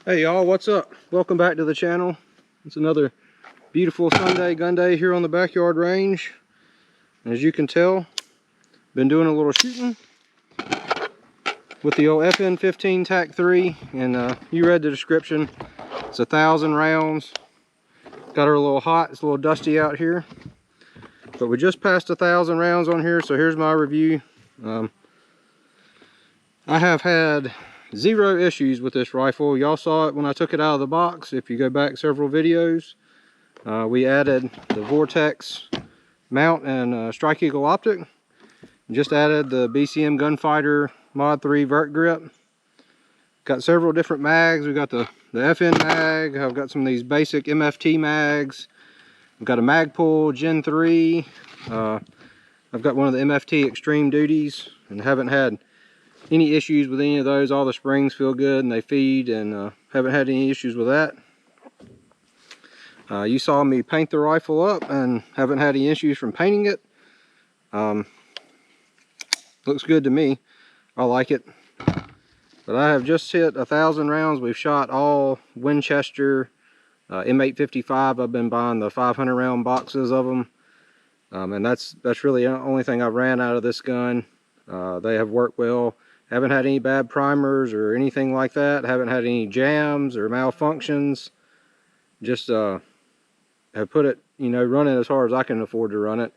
Hey y'all, what's up? Welcome back to the channel. It's another beautiful Sunday gun day here on the backyard range. As you can tell, been doing a little shooting with the old FN15 TAC 3, and you read the description. It's 1,000 rounds. Got her a little hot, it's a little dusty out here, but we just passed 1,000 rounds on here, so here's my review. I have had 0 issues with this rifle. Y'all saw it when I took it out of the box. If you go back several videos, we added the Vortex mount and Strike Eagle optic. Just added the BCM Gunfighter Mod 3 vert grip. Got several different mags. We got the FN mag. I've got some of these basic MFT mags. I've got a Magpul Gen 3. I've got one of the MFT Extreme Duties and haven't had any issues with any of those. All the springs feel good and they feed, and haven't had any issues with that. You saw me paint the rifle up and haven't had any issues from painting it. Looks good to me. I like it. But I have just hit 1,000 rounds. We've shot all Winchester M855. I've been buying the 500 round boxes of them, and that's really the only thing I've ran out of this gun. They have worked well. Haven't had any bad primers or anything like that. Haven't had any jams or malfunctions. Just have put it, running as hard as I can afford to run it.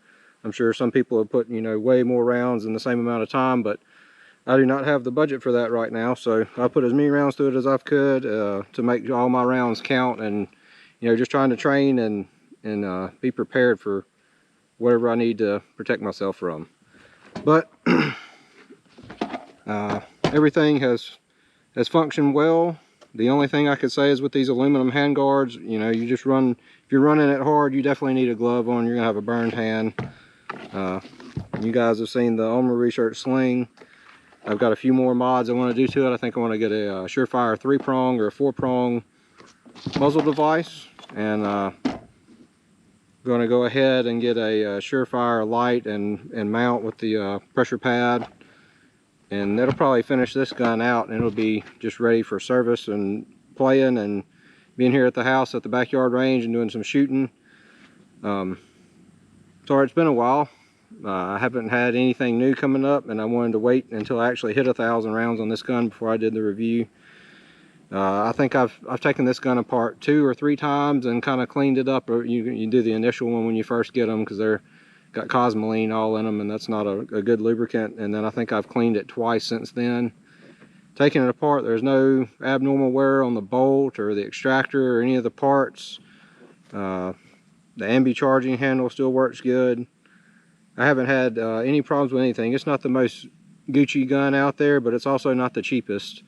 I'm sure some people have put, way more rounds in the same amount of time, but I do not have the budget for that right now. So I put as many rounds through it as I could to make all my rounds count, and just trying to train and be prepared for whatever I need to protect myself from. But everything has functioned well. The only thing I could say is with these aluminum hand guards, you just run, if you're running it hard, you definitely need a glove on. You're gonna have a burned hand. You guys have seen the Armor Research sling. I've got a few more mods I want to do to it. I think I want to get a Surefire 3-prong or a 4-prong muzzle device, and going to go ahead and get a Surefire light and mount with the pressure pad, and that'll probably finish this gun out, and it'll be just ready for service and playing and being here at the house at the backyard range and doing some shooting. Sorry it's been a while. I haven't had anything new coming up, and I wanted to wait until I actually hit 1,000 rounds on this gun before I did the review. I think I've taken this gun apart 2 or 3 times and kind of cleaned it up. You do the initial one when you first get them, because they're got cosmoline all in them, and that's not a good lubricant. And then I think I've cleaned it twice since then. Taking it apart, there's no abnormal wear on the bolt or the extractor or any of the parts. The ambi charging handle still works good. I haven't had any problems with anything. It's not the most Gucci gun out there, but it's also not the cheapest.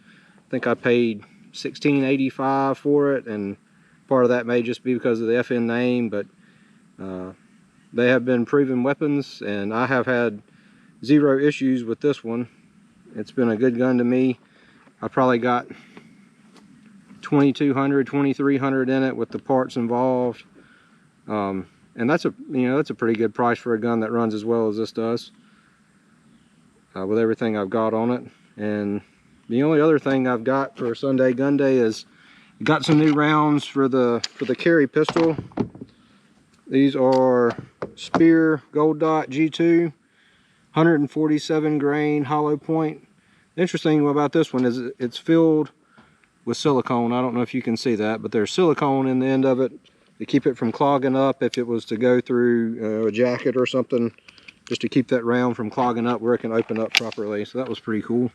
I think I paid $16.85 for it, and part of that may just be because of the FN name, but they have been proven weapons, and I have had 0 issues with this one. It's been a good gun to me. I probably got 2,200, 2,300 in it with the parts involved. And that's a pretty good price for a gun that runs as well as this does, with everything I've got on it. And the only other thing I've got for Sunday gun day is got some new rounds for the carry pistol. These are Spear Gold Dot G2, 147 grain hollow point. The interesting thing about this one is it's filled with silicone. I don't know if you can see that, but there's silicone in the end of it to keep it from clogging up if it was to go through a jacket or something, just to keep that round from clogging up where it can open up properly. So that was pretty cool.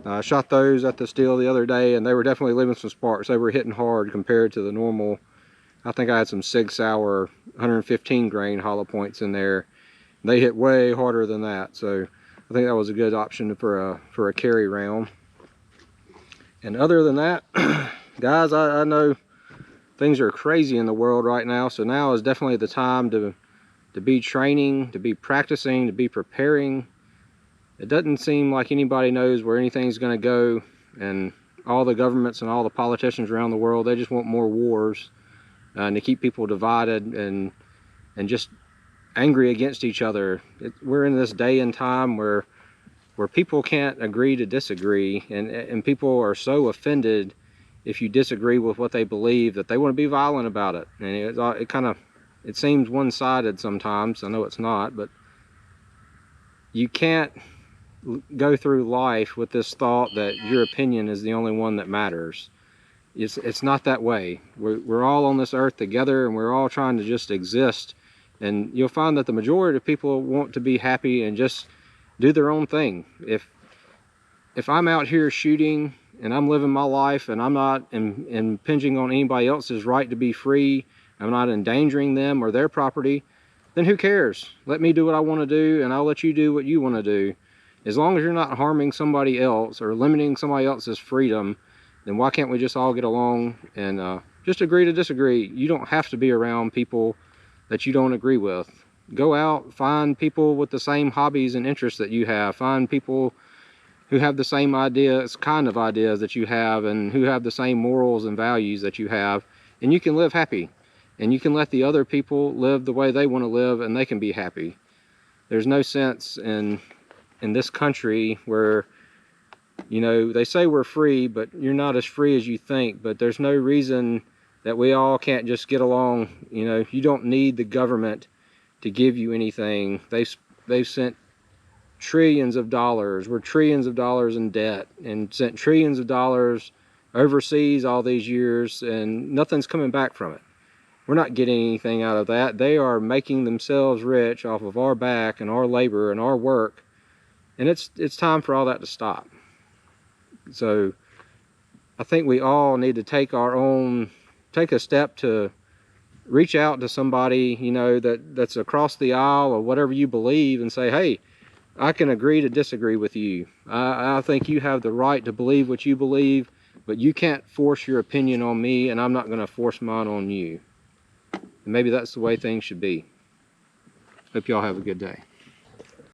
I shot those at the steel the other day, and they were definitely leaving some sparks. They were hitting hard compared to the normal. I think I had some Sig Sauer 115 grain hollow points in there. They hit way harder than that, so I think that was a good option for a carry round. And other than that, guys, I know things are crazy in the world right now, so now is definitely the time to be training, to be practicing, to be preparing. It doesn't seem like anybody knows where anything's going to go, and all the governments and all the politicians around the world, they just want more wars, and to keep people divided and just angry against each other. We're in this day and time where people can't agree to disagree, and people are so offended if you disagree with what they believe, that they want to be violent about it. And it seems one-sided sometimes. I know it's not, but you can't go through life with this thought that your opinion is the only one that matters. It's not that way. We're all on this earth together, and we're all trying to just exist. And you'll find that the majority of people want to be happy and just do their own thing. If I'm out here shooting and I'm living my life and I'm not impinging on anybody else's right to be free, I'm not endangering them or their property, then who cares? Let me do what I want to do, and I'll let you do what you want to do. As long as you're not harming somebody else or limiting somebody else's freedom, then why can't we just all get along and just agree to disagree? You don't have to be around people that you don't agree with. Go out, find people with the same hobbies and interests that you have. Find people who have the same kind of ideas that you have, and who have the same morals and values that you have, and you can live happy. And you can let the other people live the way they want to live, and they can be happy. There's no sense in this country where, you know, they say we're free, but you're not as free as you think. But there's no reason that we all can't just get along. You know, you don't need the government to give you anything. They've sent trillions of dollars. We're trillions of dollars in debt, and sent trillions of dollars overseas all these years, and nothing's coming back from it. We're not getting anything out of that. They are making themselves rich off of our back and our labor and our work. And it's time for all that to stop. So I think we all need to take a step to reach out to somebody, you know, that's across the aisle or whatever you believe, and say, hey, I can agree to disagree with you. I think you have the right to believe what you believe, but you can't force your opinion on me, and I'm not going to force mine on you. And maybe that's the way things should be. Hope y'all have a good day.